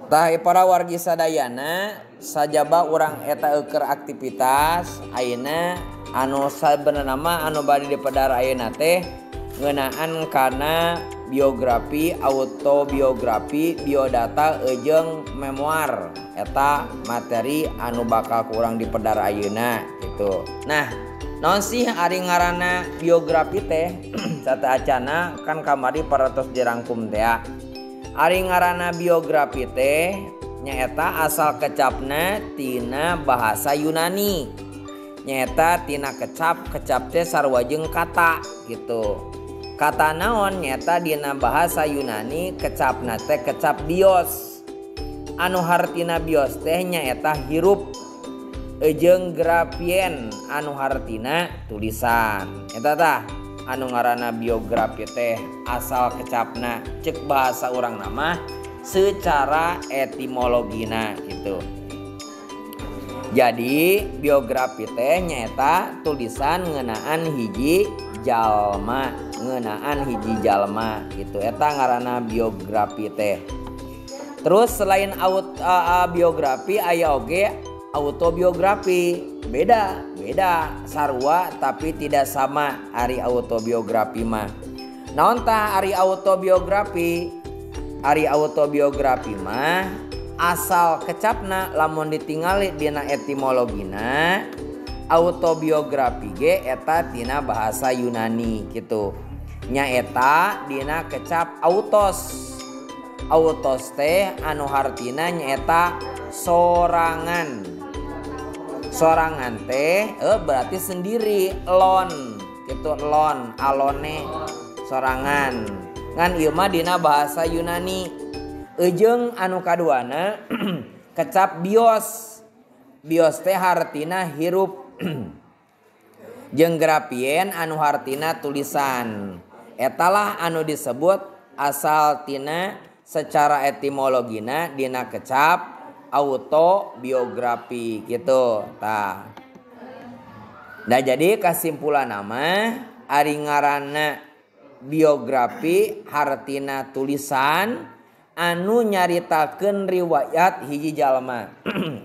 Tah para wargi sadayana sajaba urang eta euker aktivitas ayeuna anu sabenerna mah anu bade dipedar ayeuna teh ngeunaan kana biografi, autobiografi, biodata jeung memoir eta materi anu bakal kurang dipedar ayeuna gitu. Nah, naon sih ari ngaranna biografi teh? Cata acana kan kamari paratos dirangkum teh. Ari ngaranna biografi teh nyaeta asal kecapna tina bahasa Yunani. Nyaeta tina kecap teh sarua jeung kata gitu. Kata naon nyaeta dina bahasa Yunani kecapna teh kecap bios. Anu hartina bios teh nyaeta hirup jeung grafien anu hartina tulisan. Eta tah anu ngaranna biografi teh asal kecapna cek bahasa urang nama secara etimologina gitu. Jadi biografi teh nyaeta tulisan ngeunaan hiji jalma, gitu. Eta ngaranna biografi teh. Terus selain biografi aya oge autobiografi. Beda sarua tapi tidak sama ari autobiografi mah. Naon tah ari autobiografi? Ari autobiografi mah asal kecapna lamun ditingali dina etimologina autobiografi ge eta tina bahasa Yunani gitu. Nyaeta dina kecap autos. Autos teh anu hartina nyaeta sorangan. Sorangan teh berarti sendiri, lon gitu, lon alone sorangan ngan ieu mah dina bahasa Yunani. Jeung anu kaduana kecap bios. Bios teh hartina hirup jeung grafien anu hartina tulisan. Etalah anu disebut asal tina secara etimologina dina kecap autobiografi gitu tah. Nah jadi kesimpulan nama ari ngaranna biografi hartina tulisan anu nyaritakeun riwayat hiji jalma.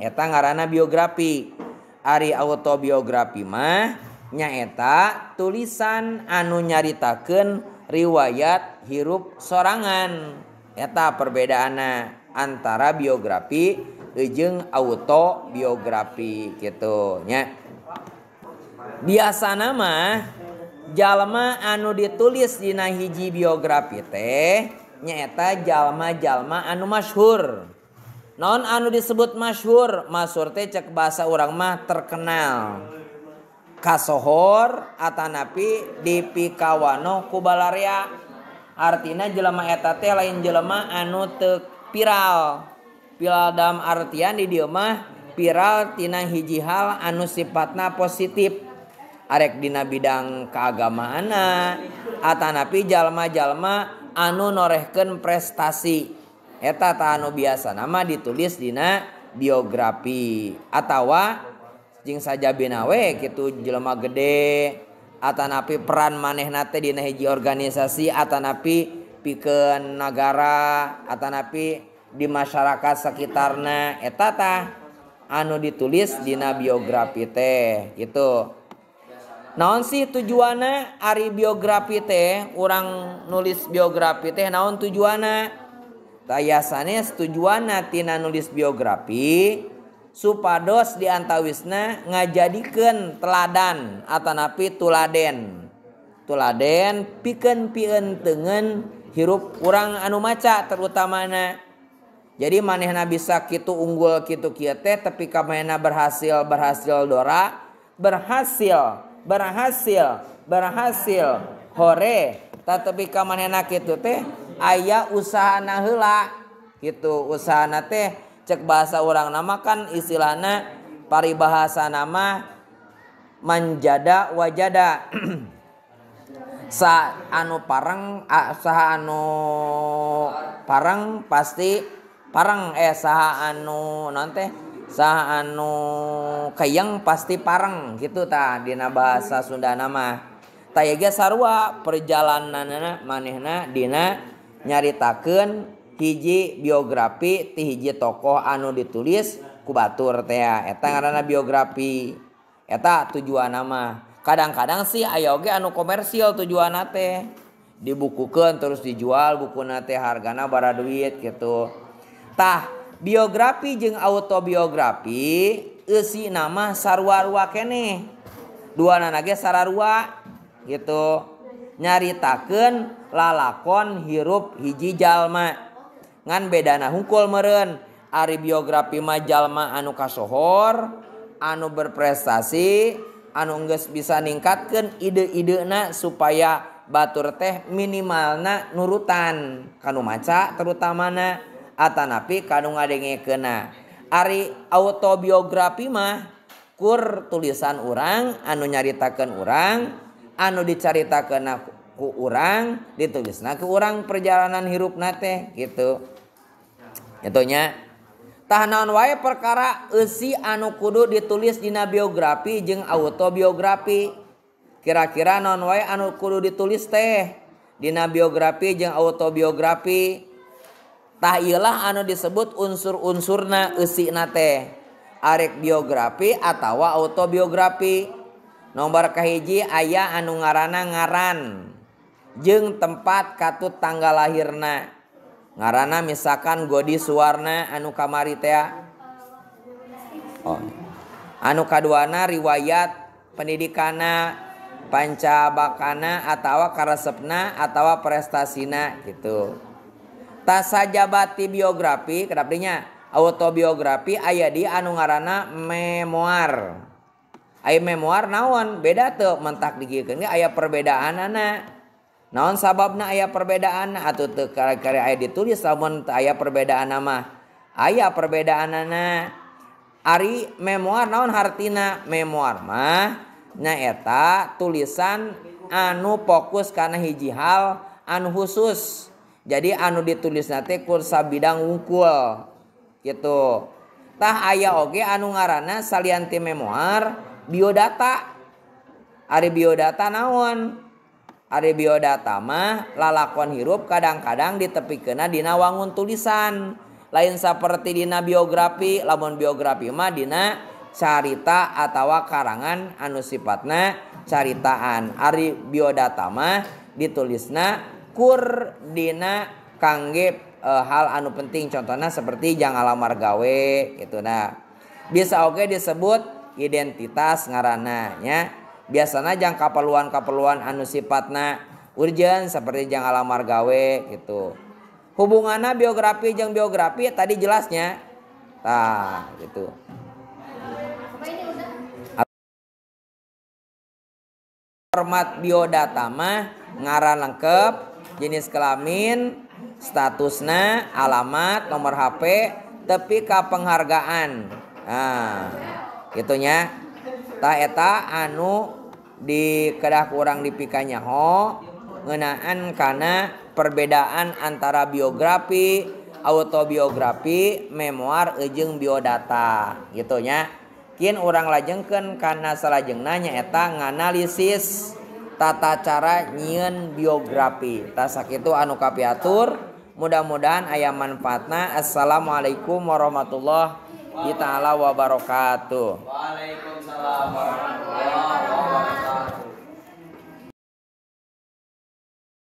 Eta ngaranna biografi. Ari autobiografi mah nyaeta tulisan anu nyaritakeun riwayat hirup sorangan. Eta perbedaanna antara biografi jeung autobiografi gitu nya. Biasana mah jalma anu ditulis dina hiji biografi teh nyaeta jalma-jalma anu masyhur. Naon anu disebut masyhur? Masyhur teh cek bahasa urang mah terkenal. Kasohor atanapi dipikawano ku balaria. Artina jelema eta teh lain jelema anu teu viral. Viral dalam artian di dieu mah viral tina hiji hal anu sifatna positif. Arek dina bidang keagamaanna atanapi jalma-jalma anu norehkeun prestasi. Eta tah anu biasa nama ditulis dina biografi atawa jeung sajabina we kitu jelema gede atanapi peran manehna teh dina hiji organisasi atanapi pikeun nagara atanapi di masyarakat sekitarna eta tah anu ditulis dina biografi teh gitu. Naon sih tujuanna ari biografi teh urang nulis biografi teh naon tujuanna? Tayasane tujuanna tina nulis biografi supados diantawisna ngajadikeun teladan atanapi tuladen pikeun pieuteungeun hirup urang anu maca terutamana. Jadi manehna bisa kitu unggul kitu kieu teh tapi kamana berhasil hore tetapi kamanehna kitu teh aya usahana heula gitu. Usahana teh cek bahasa urang nama kan istilahna paribahasa nama manjada wajada. Saha anu parang pasti parang saha anu naon teh saha anu kayeng pasti parang gitu tah dina bahasa Sundana mah. Tah ge sarua perjalananna manehna dina nyaritakeun hiji biografi ti hiji tokoh anu ditulis ku batur teh eta ngaranna biografi. Eta tujuan nama. Kadang-kadang sih aya oge anu komersil tujuanna teh dibukukeun terus dijual bukuna teh hargana bara duit gitu. Tah biografi jeung autobiografi eusi nama sarua-rua keneh. Duana ge sararua gitu. Nyaritakeun lalakon hirup hiji jalma. Ngan bedana hungkul meureun. Ari biografi mah jalma anu kasohor, anu berprestasi, anu geus bisa ningkatkeun ide-idena supaya batur teh minimalna nurutan kanu maca terutamana atanapi kanu ngadengekeunna. Ari autobiografi mah kur tulisan urang anu nyaritakeun urang, anu dicaritakeun ku urang, ditulisna ku urang perjalanan hirupna teh gitu. Itunya tah naon wae perkara eusi anu kudu ditulis dina biografi jeung autobiografi. Kira-kira naon wae anu kudu ditulis teh dina biografi jeung autobiografi. Tah ieulah anu disebut unsur-unsurna eusina teh. Arek biografi atawa autobiografi. Nomor kahiji aya anu ngaranna ngaran jeung tempat katut tanggal lahirna. Ngaranna misalkan Godi Suwarna anu kamari teh. Anu kaduana riwayat pendidikana, pancabakana atawa karesepna atawa prestasina gitu. Tasajabati biografi kedapdinya autobiografi aya di anu ngaranna memoir. Aya memoir naon? Beda teu mentak digiekeun ge aya perbedaanana. Naon sababna aya perbedaan atuh teu kare-kare aya ditulis lamun teu aya perbedaan mah. Aya perbedaanana. Ari memoir naon hartina? Memoir mah nyaeta tulisan anu fokus kana hiji hal anu khusus. Jadi anu ditulisna teh ku sabidang wungkul gitu. Tah aya oge anu ngaranna salian ti memoir biodata. Ari biodata naon? Ari biodata mah lalakon hirup kadang-kadang ditepikeunna dina wangun tulisan. Lain saperti dina biografi, lamun biografi mah dina carita atawa karangan anu sifatna caritaan. Ari biodata mah ditulisna kur dina kangge hal anu penting, contohna seperti jang alamar gawe gitu. Nah, bisa oge disebut identitas ngaranna nya. Biasana jang kaperluan-kaperluan anu sifatna urgen seperti jang alamar gawe gitu. Hubunganna biografi jeung biografi tadi jelasnya. Tah gitu. Format biodata mah ngaran lengkap, jenis kelamin, statusna, alamat, nomor HP, tepi ka penghargaan. Nah, gitunya. Tah eta anu di kedah kurang dipikanya ngeunaan kana perbedaan antara biografi, autobiografi, memoir jeung biodata gitu nya. Kin urang lajengkeun kana salajengna nyaeta nganalisis tata cara nyieun biografi. Tah sakitu anu kapiatur, mudah-mudahan aya manfaatna. Assalamualaikum warahmatullahi taala wabarakatuh. Waalaikumsalam warahmatullahi